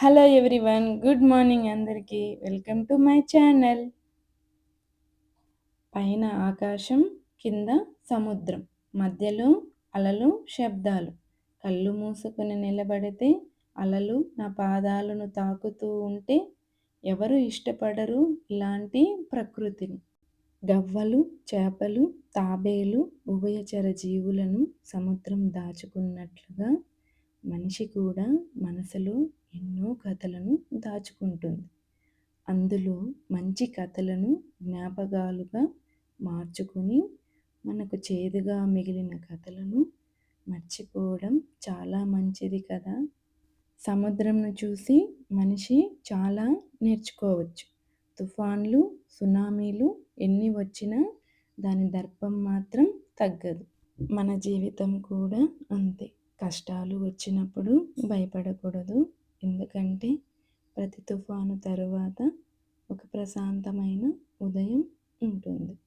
Hello everyone. Good morning అందరికీ. Welcome to my channel. పైన ఆకాశం, కింద సముద్రం, మధ్యలో అలలు, శబ్దాలు. కళ్ళు మూసుకుని నిలబడితే అలలు నా పాదాలను తాకుతూ ఉంటే ఎవరు ఇష్టపడరు ఇలాంటి ప్రకృతిని. గవ్వలు, చేపలు, తాబేలు, ఉభయచర జీవులను సముద్రం దాచుకున్నట్లుగా మనిషి కూడా మనసులో ఎన్నో కథలను దాచుకుంటుంది. అందులో మంచి కథలను జ్ఞాపకాలుగా మార్చుకుని మనకు చేదుగా మిగిలిన కథలను మర్చిపోవడం చాలా మంచిది కదా. సముద్రంను చూసి మనిషి చాలా నేర్చుకోవచ్చు. తుఫాన్లు, సునామీలు ఎన్ని వచ్చినా దాని దర్పం మాత్రం తగ్గదు. మన జీవితం కూడా అంతే. కష్టాలు వచ్చినప్పుడు భయపడకూడదు. ఎందుకంటే ప్రతి తుఫాను తరువాత ఒక ప్రశాంతమైన ఉదయం ఉంటుంది.